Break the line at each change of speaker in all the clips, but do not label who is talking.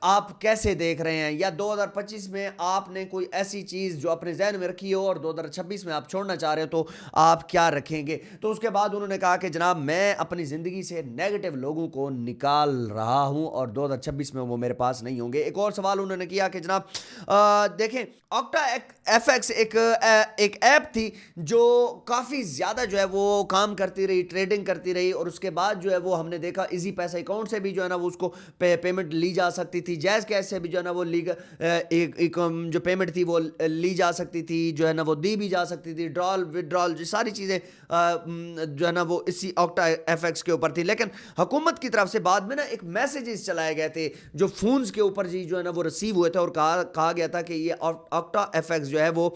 آپ کیسے دیکھ رہے ہیں، یا 2025 میں آپ نے کوئی ایسی چیز جو اپنے ذہن میں رکھی ہو اور 2026 میں آپ چھوڑنا چاہ رہے ہو تو آپ کیا رکھیں گے؟ تو اس کے بعد انہوں نے کہا کہ جناب میں اپنی زندگی سے نیگیٹو لوگوں کو نکال رہا ہوں اور 2026 میں وہ میرے پاس نہیں ہوں گے۔ ایک اور سوال انہوں نے کیا کہ جناب دیکھیں آکٹا ایف ایکس ایک ایپ تھی جو کافی زیادہ جو ہے وہ کام کرتی رہی، ٹریڈنگ کرتی رہی، اور اس کے بعد جو ہے وہ ہم نے دیکھا ایزی پیسہ اکاؤنٹ سے بھی جو ہے نا وہ اس کو پیمنٹ لی جا سکتی تھی، جیز کیش سے بھی جو ہے نا وہ جو پیمنٹ تھی وہ لی جا سکتی تھی، جو ہے نا وہ دی بھی جا سکتی تھی، ڈرال وڈرال جو ساری چیزیں جو ہے نا وہ اسی آکٹا ایف ایکس کے اوپر تھی۔ لیکن حکومت کی طرف سے بعد میں نا ایک میسیجز چلائے گئے تھے جو فونز کے اوپر جی جو ہے نا وہ ریسیو ہوئے تھے، اور کہا گیا تھا کہ یہ آکٹا ایف ایکس جو ہے وہ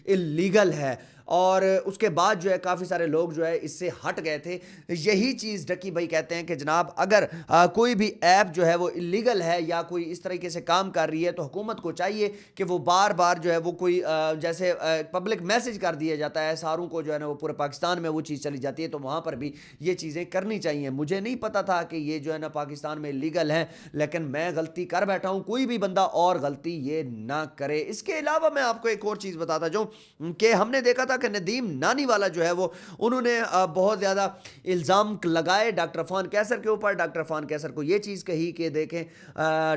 اللیگل ہے، اور اس کے بعد جو ہے کافی سارے لوگ جو ہے اس سے ہٹ گئے تھے۔ یہی چیز ڈکی بھائی کہتے ہیں کہ جناب اگر کوئی بھی ایپ جو ہے وہ اللیگل ہے یا کوئی اس طریقے سے کام کر رہی ہے تو حکومت کو چاہیے کہ وہ بار بار جو ہے وہ کوئی جیسے پبلک میسج کر دیا جاتا ہے ساروں کو، جو ہے نا وہ پورے پاکستان میں وہ چیز چلی جاتی ہے، تو وہاں پر بھی یہ چیزیں کرنی چاہیے۔ مجھے نہیں پتا تھا کہ یہ جو ہے نا پاکستان میں اللیگل ہے، لیکن میں غلطی کر بیٹھا ہوں، کوئی بھی بندہ اور غلطی یہ نہ کرے۔ اس کے علاوہ میں آپ کو ایک اور چیز بتاتا جو کہ ہم نے دیکھا تھا کہ ندیم نانی والا جو ہے وہ انہوں نے بہت زیادہ الزام لگائے ڈاکٹر عفان کیسر کے اوپر۔ ڈاکٹر عفان کیسر کو یہ چیز کہی کہ دیکھیں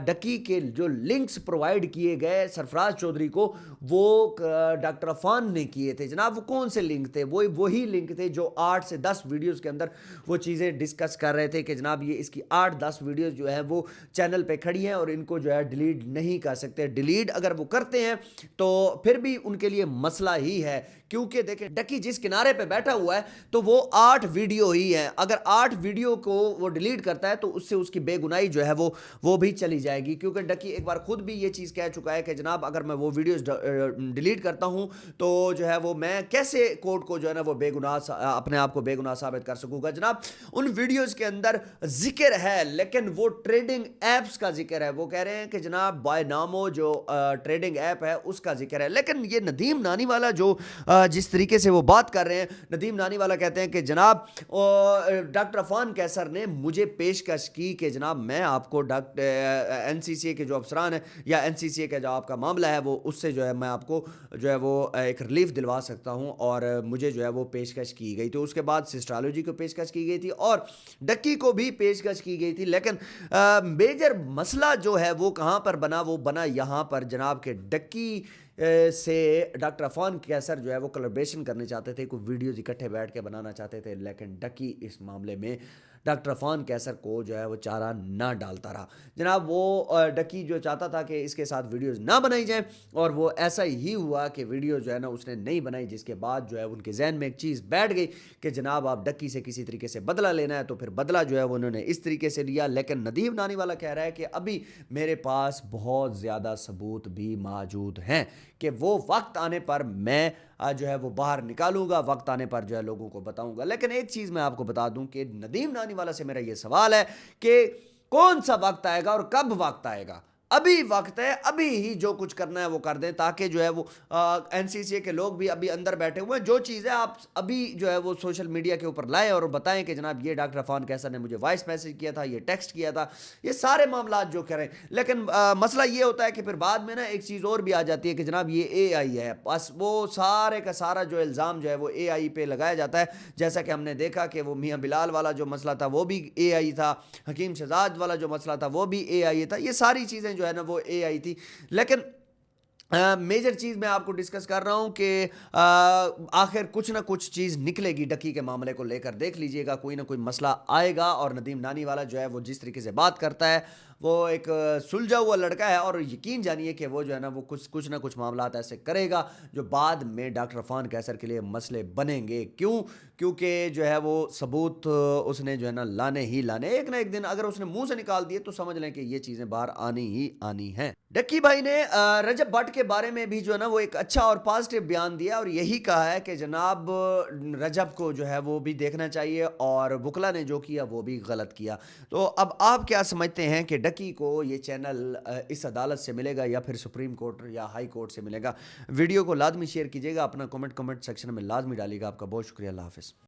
ڈکی کے جو لنکس پرووائڈ کیے گئے سرفراز چودھری کو وہ ڈاکٹر عفان نے کیے تھے۔ جناب وہ کون سے لنک تھے؟ وہی لنک تھے جو 8 سے 10 ویڈیوز کے اندر وہ چیزیں ڈسکس کر رہے تھے کہ جناب یہ اس کی 8-10 ویڈیوز جو ہے وہ چینل پہ کھڑی ہیں اور ان کو جو ہے ڈیلیٹ نہیں کر سکتے۔ ڈیلیٹ اگر وہ کرتے ہیں تو پھر بھی ان کے لیے مسئلہ ہی ہے، کیونکہ دیکھیں ڈکی جس کنارے پہ بیٹھا ہوا ہے تو وہ 8 ویڈیو ہی ہے، اگر 8 ویڈیو کو وہ ڈیلیٹ کرتا ہے تو اس سے اس کی بے گناہی جو ہے وہ بھی چلی جائے گی، کیونکہ ڈکی ایک بار خود بھی یہ چیز کہہ چکا ہے کہ جناب اگر میں وہ ویڈیوز ڈیلیٹ کرتا ہوں تو جو ہے وہ میں کیسے کورٹ کو جو ہے نا وہ بے گناہ اپنے آپ کو بے گناہ ثابت کر سکوں گا۔ جناب ان ویڈیوز کے اندر ذکر ہے لیکن وہ ٹریڈنگ ایپس کا ذکر ہے، وہ کہہ رہے ہیں کہ جناب بائی نامو جو ٹریڈنگ ایپ ہے اس کا ذکر ہے، لیکن یہ ندیم نانی والا جو جس طریقے سے وہ بات کر رہے ہیں، ندیم نانی والا کہتے ہیں کہ جناب ڈاکٹر عفان کیسر نے مجھے پیشکش کی کہ جناب میں آپ کو این سی سی اے کے جو افسران ہیں یا این سی سی اے کا جو آپ کا معاملہ ہے وہ اس سے جو ہے میں آپ کو جو ہے وہ ایک ریلیف دلوا سکتا ہوں، اور مجھے جو ہے وہ پیشکش کی گئی۔ تو اس کے بعد سسٹرالوجی کو پیشکش کی گئی تھی اور ڈکی کو بھی پیشکش کی گئی تھی، لیکن میجر مسئلہ جو ہے وہ کہاں پر بنا؟ وہ بنا یہاں پر جناب کہ ڈکی سے ڈاکٹر عفان کیسر جو ہے وہ کولابریشن کرنے چاہتے تھے، کوئی ویڈیوز اکٹھے بیٹھ کے بنانا چاہتے تھے، لیکن ڈکی اس معاملے میں ڈاکٹر عفان کیسر کو جو ہے وہ چارہ نہ ڈالتا رہا۔ جناب وہ ڈکی جو چاہتا تھا کہ اس کے ساتھ ویڈیوز نہ بنائی جائیں، اور وہ ایسا ہی ہوا کہ ویڈیوز جو ہے نا اس نے نہیں بنائی، جس کے بعد جو ہے ان کے ذہن میں ایک چیز بیٹھ گئی کہ جناب آپ ڈکی سے کسی طریقے سے بدلہ لینا ہے، تو پھر بدلہ جو ہے وہ انہوں نے اس طریقے سے لیا۔ لیکن ندیم نانی والا کہہ رہا ہے کہ ابھی میرے پاس بہت زیادہ ثبوت بھی موجود ہیں کہ وہ وقت آنے پر میں جو ہے وہ باہر نکالوں گا، وقت آنے پر جو ہے لوگوں کو بتاؤں گا۔ لیکن ایک چیز میں آپ کو بتا دوں کہ ندیم نانی والا سے میرا یہ سوال ہے کہ کون سا وقت آئے گا اور کب وقت آئے گا؟ ابھی وقت ہے، ابھی ہی جو کچھ کرنا ہے وہ کر دیں، تاکہ جو ہے وہ این سی سی اے کے لوگ بھی ابھی اندر بیٹھے ہوئے ہیں، جو چیزیں آپ ابھی جو ہے وہ سوشل میڈیا کے اوپر لائیں اور بتائیں کہ جناب یہ ڈاکٹر عفان کیسر نے مجھے وائس میسج کیا تھا، یہ ٹیکسٹ کیا تھا، یہ سارے معاملات جو کریں۔ لیکن مسئلہ یہ ہوتا ہے کہ پھر بعد میں نا ایک چیز اور بھی آ جاتی ہے کہ جناب یہ اے آئی ہے، بس وہ سارے کا سارا جو الزام جو ہے وہ اے آئی پہ لگایا جاتا ہے، جیسا کہ ہم نے دیکھا کہ وہ میاں بلال والا جو مسئلہ تھا وہ بھی اے آئی تھا، حکیم شہزاد والا جو مسئلہ تھا وہ بھی اے آئی تھا، یہ ساری چیزیں جو ہے نا وہ اے آئی تھی۔ لیکن میجر چیز میں آپ کو ڈسکس کر رہا ہوں کہ آخر کچھ نہ کچھ چیز نکلے گی ڈکی کے معاملے کو لے کر، دیکھ لیجئے گا کوئی نہ کوئی مسئلہ آئے گا، اور ندیم نانی والا جو ہے وہ جس طریقے سے بات کرتا ہے وہ ایک سلجھا ہوا لڑکا ہے، اور یقین جانیے کہ وہ جو ہے نا وہ کچھ نہ کچھ معاملات ایسے کرے گا جو بعد میں ڈاکٹر عفان کیسر کے لیے مسئلے بنیں گے۔ کیونکہ جو ہے وہ ثبوت اس نے جو ہے نا لانے ہی لانے، ایک نہ ایک دن اگر اس نے منہ سے نکال دیے تو سمجھ لیں کہ یہ چیزیں باہر آنی ہی آنی ہیں۔ ڈکی بھائی نے رجب بٹ کے بارے میں بھی جو ہے نا وہ ایک اچھا اور پازیٹیو بیان دیا، اور یہی کہا ہے کہ جناب رجب کو جو ہے وہ بھی دیکھنا چاہیے، اور وکلا نے جو کیا وہ بھی غلط کیا۔ تو اب آپ کیا سمجھتے ہیں کہ ڈکی کو یہ چینل اس عدالت سے ملے گا یا پھر سپریم کورٹ یا ہائی کورٹ سے ملے گا؟ ویڈیو کو لازمی شیئر کیجیے گا، اپنا کمنٹ سیکشن میں لازمی ڈالیے گا۔ آپ کا بہت شکریہ، اللہ حافظ۔